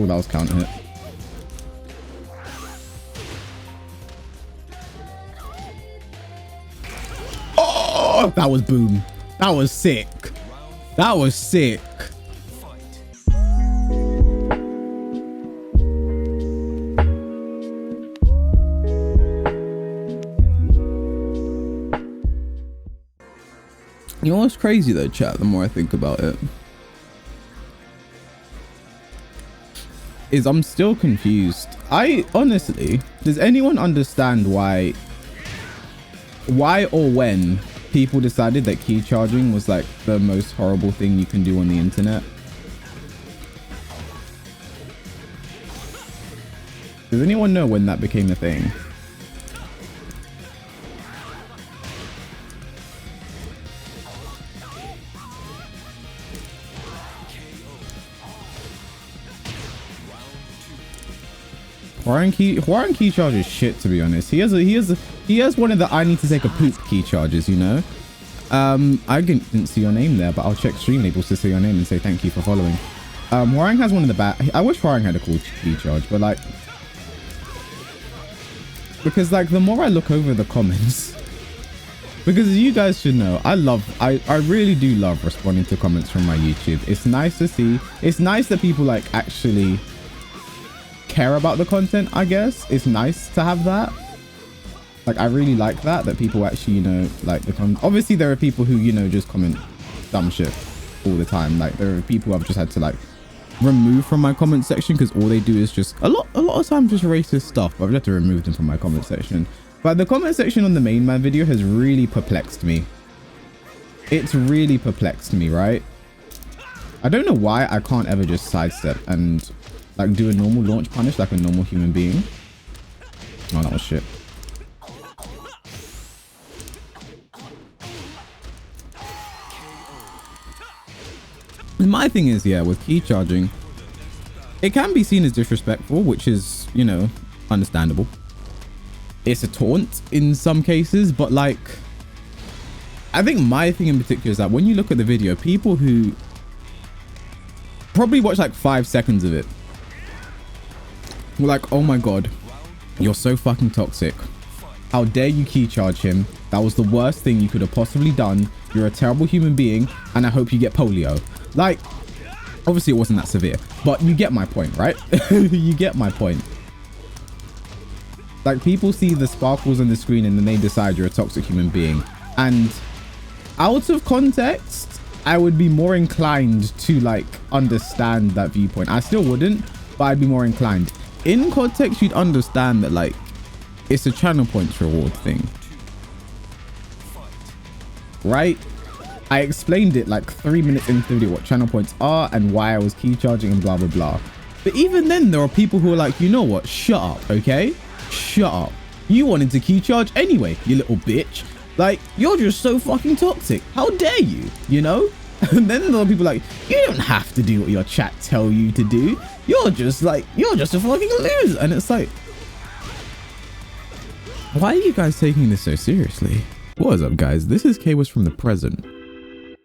Oh, that was counter hit. Oh, that was boom. That was sick. That was sick. You know what's crazy though, chat, the more I think about it, is I'm still confused. I honestly, does anyone understand why or when people decided that key charging was like the most horrible thing you can do on the internet? Does anyone know when that became a thing? Huarang key charge is shit, to be honest. He has one of the I need to take a poop key charges, you know. I didn't see your name there, but I'll check stream labels to see your name and say thank you for following. Huarang has one of the bad. I wish Huarang had a cool key charge, but like, because like the more I look over the comments, because as you guys should know, I really do love responding to comments from my YouTube. It's nice to see. It's nice that people like actually care about the content, I guess. It's nice to have that. Like, I really like that people actually, you know, like the content. Obviously there are people who, you know, just comment dumb shit all the time. Like, there are people I've just had to like remove from my comment section because all they do is just a lot of times just racist stuff. But I've had to remove them from my comment section. But the comment section on the main man video has really perplexed me. It's really perplexed me, right? I don't know why I can't ever just sidestep and like do a normal launch punish like a normal human being. Oh, that was shit. And my thing is, yeah, with key charging, it can be seen as disrespectful, which is, you know, understandable. It's a taunt in some cases, but like, I think my thing in particular is that when you look at the video, people who probably watch like 5 seconds of it were like, oh my god, you're so fucking toxic. How dare you key charge him? That was the worst thing you could have possibly done. You're a terrible human being, and I hope you get polio. Like, obviously it wasn't that severe, but you get my point, right? You get my point. Like, people see the sparkles on the screen and then they decide you're a toxic human being. And out of context, I would be more inclined to like understand that viewpoint. I still wouldn't, but I'd be more inclined. In context, you'd understand that like it's a channel points reward thing, right? I explained it like 3 minutes into the video what channel points are and why I was key charging and blah blah blah. But even then, there are people who are like, you know what, shut up, okay, shut up. You wanted to key charge anyway, you little bitch. Like, you're just so fucking toxic. How dare you, you know? And then there are people like, you don't have to do what your chat tell you to do. You're just a fucking loser. And it's like, why are you guys taking this so seriously? What is up, guys? This is K-Wiz from the present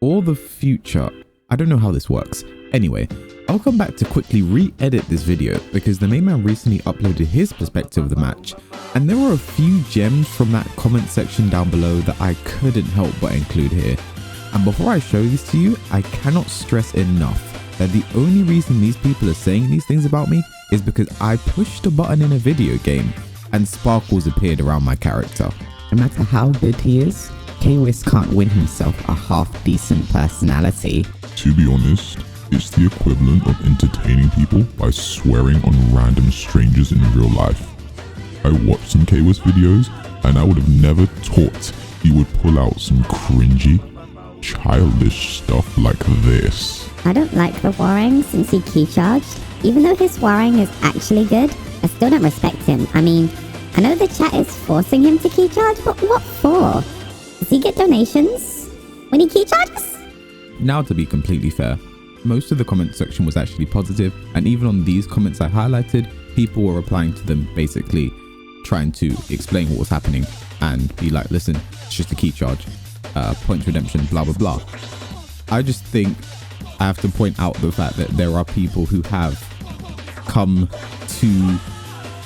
or the future. I don't know how this works. Anyway, I'll come back to quickly re-edit this video because the main man recently uploaded his perspective of the match, and there were a few gems from that comment section down below that I couldn't help but include here. And before I show these to you, I cannot stress enough that the only reason these people are saying these things about me is because I pushed a button in a video game and sparkles appeared around my character. No matter how good he is, K-Wiz can't win himself a half-decent personality. To be honest, it's the equivalent of entertaining people by swearing on random strangers in real life. I watched some K-Wiz videos and I would have never thought he would pull out some cringy, childish stuff like this. I don't like the Huarang since he key charged. Even though his Huarang is actually good, I still don't respect him. I mean, I know the chat is forcing him to key charge, but what for? Does he get donations when he key charges? Now, to be completely fair, most of the comment section was actually positive, and even on these comments I highlighted, people were replying to them, basically trying to explain what was happening and be like, listen, it's just a key charge, points redemption, blah blah blah. I just think I have to point out the fact that there are people who have come to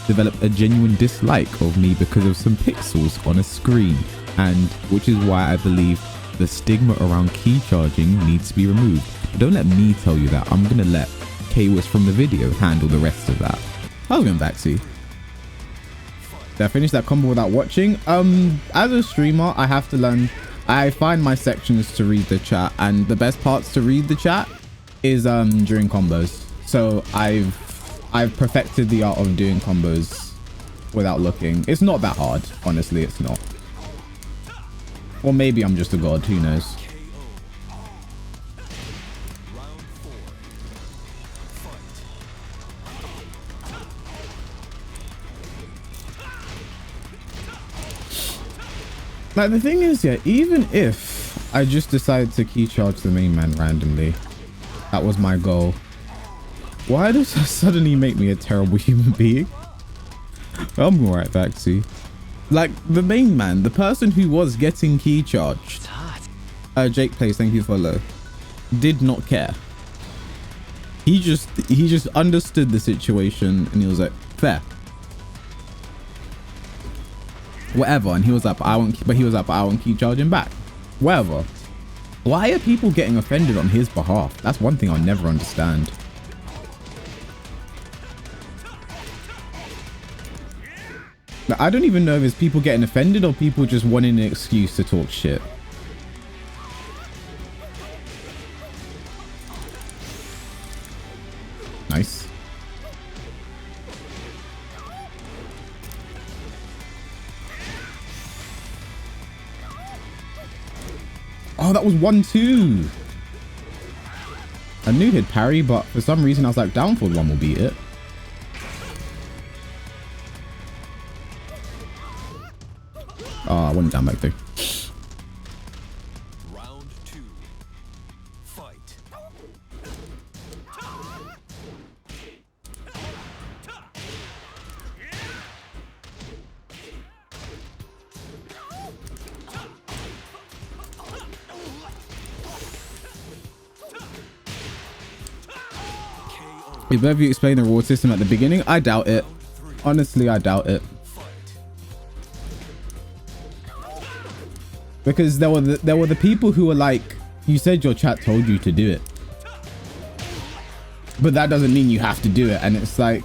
develop a genuine dislike of me because of some pixels on a screen, and which is why I believe the stigma around key charging needs to be removed. But don't let me tell you that. I'm gonna let Kwis from the video handle the rest of that. How's it going, Vaxi? Did I finish that combo without watching? As a streamer, I have to learn. I find my sections to read the chat, and the best parts to read the chat is during combos. So I've perfected the art of doing combos without looking. It's not that hard, honestly. It's not. Or maybe I'm just a god. Who knows? Like, the thing is, yeah, even if I just decided to key charge the main man randomly, that was my goal. Why does that suddenly make me a terrible human being? I'm alright, Vaxi. Like, the main man, the person who was getting key charged, Jake Plays, thank you for follow, did not care. He just understood the situation, and he was like, fair. Whatever. And he was like, I won't keep charging back. Whatever. Why are people getting offended on his behalf? That's one thing I'll never understand. Like, I don't even know if it's people getting offended or people just wanting an excuse to talk shit. Nice. Oh, that was 1-2. I knew he'd parry, but for some reason I was like, down forward 1 will beat it. Oh, I went down back 3. Round 2. Fight. If both of you explain the reward system at the beginning, I doubt it. Honestly, I doubt it. Because there were the people who were like, you said your chat told you to do it, but that doesn't mean you have to do it. And it's like,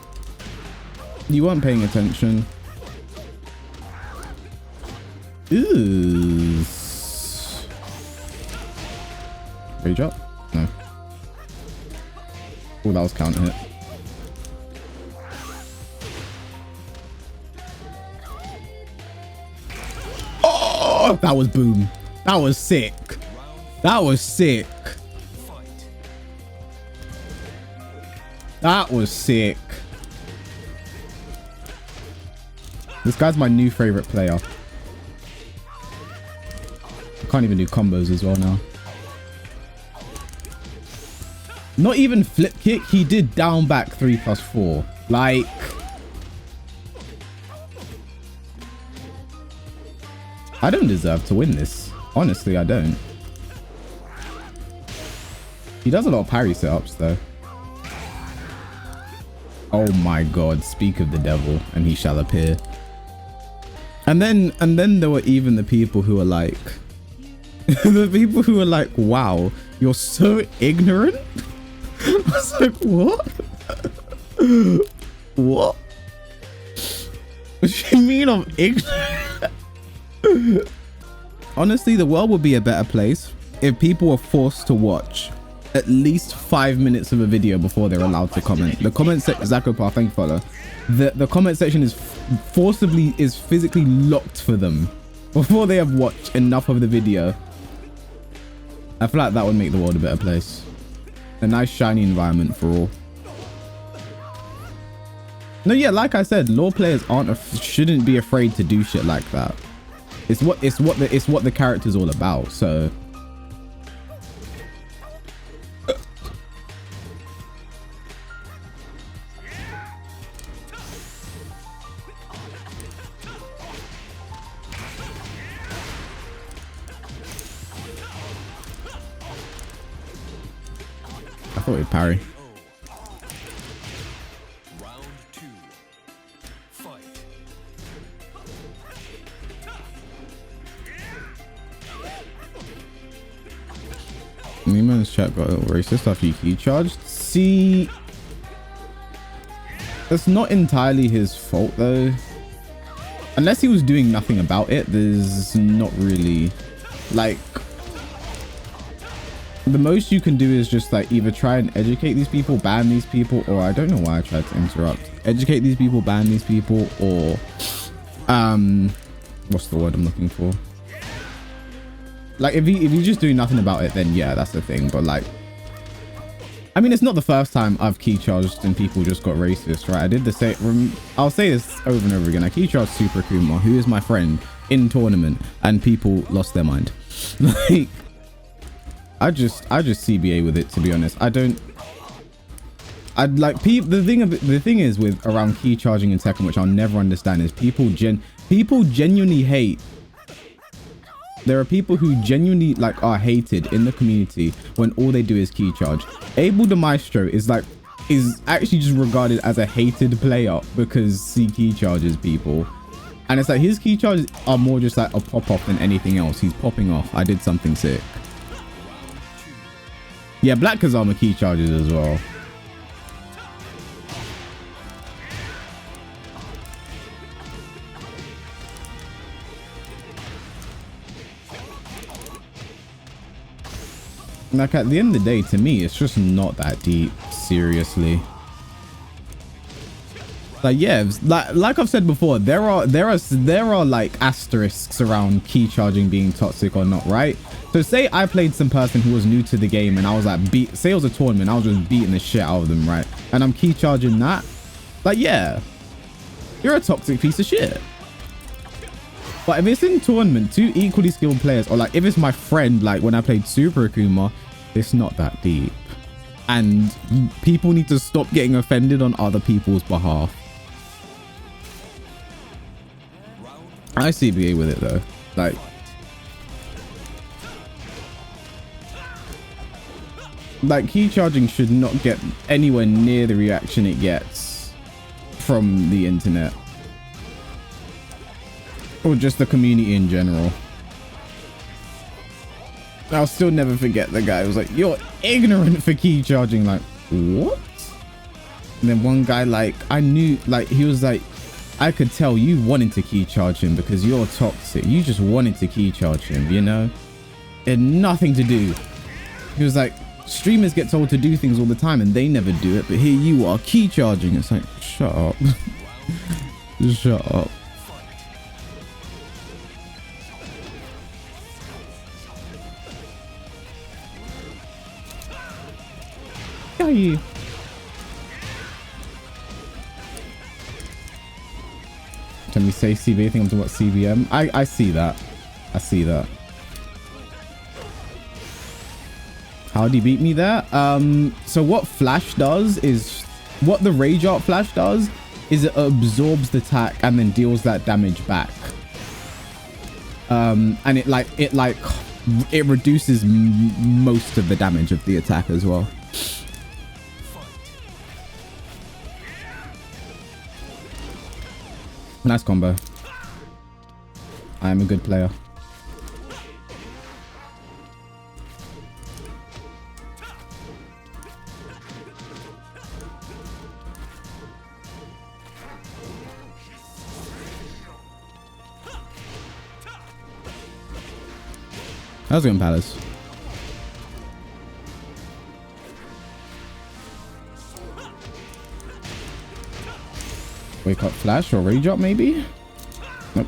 you weren't paying attention. Ooh. Rage up? No. Oh, that was counter hit. Oh, that was boom. That was sick. That was sick. That was sick. This guy's my new favorite player. I can't even do combos as well now. Not even flip kick. He did down back 3+4. Like, I don't deserve to win this. Honestly, I don't. He does a lot of parry setups though. Oh my god, speak of the devil and he shall appear. And then there were even the people who are like the people who are like, wow, you're so ignorant. I was like, what? What? What do you mean I'm ignorant? Honestly, the world would be a better place if people were forced to watch at least 5 minutes of a video before they're allowed to comment. The comment section, Zakopar, thank you, follow. The comment section is physically locked for them before they have watched enough of the video. I feel like that would make the world a better place. A nice shiny environment for all. No, yeah, like I said, law players shouldn't be afraid to do shit like that. It's what the character's all about. So I thought he'd parry. Neiman's chat got a little racist after you key charged. See, that's not entirely his fault though. Unless he was doing nothing about it, there's not really like, the most you can do is just like either try and educate these people, ban these people, or I don't know why I tried to interrupt. Educate these people, ban these people, or what's the word I'm looking for? Like if you're just doing nothing about it, then yeah, that's the thing. But like, I mean, it's not the first time I've key charged and people just got racist, right? I did the same. I'll say this over and over again. I key charged Super Kuma, who is my friend, in tournament, and people lost their mind. Like, I just CBA with it, to be honest. I'd like the thing is with around key charging in Tekken, which I'll never understand, is people genuinely hate. There are people who genuinely like are hated in the community when all they do is key charge. Abel the Maestro is actually just regarded as a hated player because he key charges people. And it's like his key charges are more just like a pop off than anything else. He's popping off. I did something sick. Yeah, Black Kazama key charges as well. Like at the end of the day, to me, it's just not that deep. Seriously. Like yeah, like I've said before, there are like asterisks around key charging being toxic or not, right? So say I played some person who was new to the game and I was like say it was a tournament, I was just beating the shit out of them, right? And I'm key charging that. Like yeah, you're a toxic piece of shit. But if it's in tournament, two equally skilled players, or like if it's my friend, like when I played Super Akuma, it's not that deep. And people need to stop getting offended on other people's behalf. I CBA with it though. Like key charging should not get anywhere near the reaction it gets from the internet. Or just the community in general. I'll still never forget the guy who was like, you're ignorant for key charging. Like, what? And then one guy, like, I knew, like, he was like, I could tell you wanted to key charge him because you're toxic. You just wanted to key charge him, you know? It had nothing to do. He was like, streamers get told to do things all the time and they never do it. But here you are key charging. It's like, shut up. Shut up. You can we say CBA? I think I'm talking about CBM. I see that. I see that. How'd he beat me there? So what Flash does is, what the Rage Art Flash does is it absorbs the attack and then deals that damage back. And it reduces most of the damage of the attack as well. Nice combo. I am a good player. How's it going, Palace? Wake up Flash or Rage Up maybe? Nope.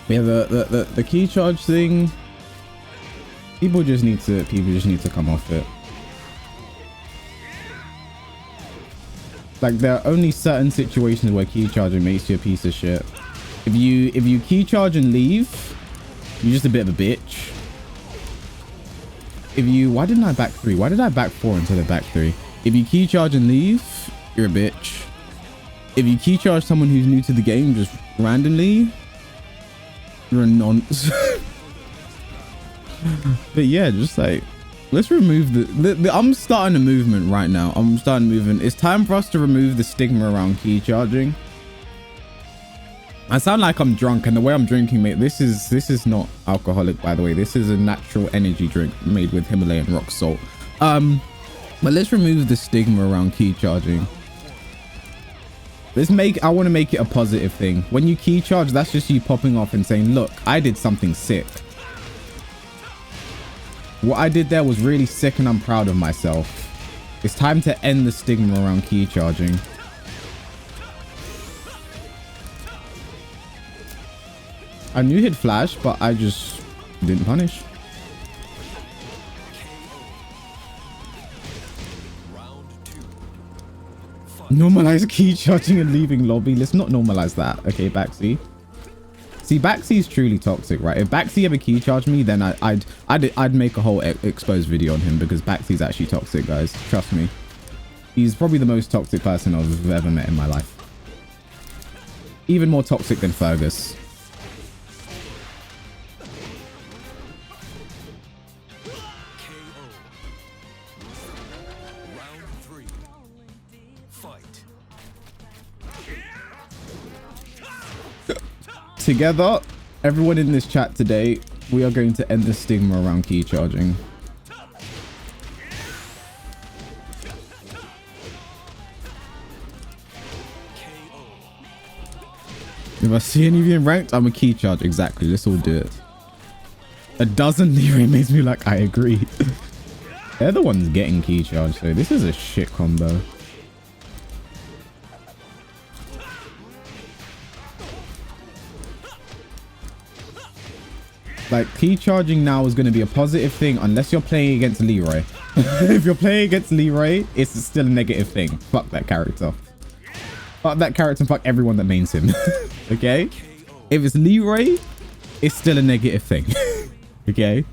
Yeah, the key charge thing. People just need to come off it. Like there are only certain situations where key charging makes you a piece of shit. If you key charge and leave, you're just a bit of a bitch. Why didn't I back 3? Why did I back 4 instead of back 3? If you key charge and leave, you're a bitch. If you key charge someone who's new to the game just randomly, you're a nonce. But yeah, just like, let's remove the I'm starting a movement right now. It's time for us to remove the stigma around key charging. I sound like I'm drunk, and the way I'm drinking, mate, this is not alcoholic, by the way. This is a natural energy drink made with Himalayan rock salt. But let's remove the stigma around key charging. I want to make it a positive thing. When you key charge, that's just you popping off and saying, look, I did something sick. What I did there was really sick, and I'm proud of myself. It's time to end the stigma around key charging. I knew he'd flash, but I just didn't punish. Normalize key charging and leaving lobby. Let's not normalize that. Okay, Baxi. See, Baxi's truly toxic, right? If Baxi ever key charged me, then I'd make a whole exposed video on him, because Baxi's actually toxic, guys. Trust me. He's probably the most toxic person I've ever met in my life. Even more toxic than Fergus. Together, everyone in this chat today, we are going to end the stigma around key charging. If I see any of you in ranked, I'm a key charge. Exactly. Let's all do it. A dozen Leroy makes me like, I agree. They're the ones getting key charge, so this is a shit combo. Like, key charging now is going to be a positive thing unless you're playing against Leroy. If you're playing against Leroy, it's still a negative thing. Fuck that character. Fuck that character and fuck everyone that mains him. Okay? If it's Leroy, it's still a negative thing. Okay?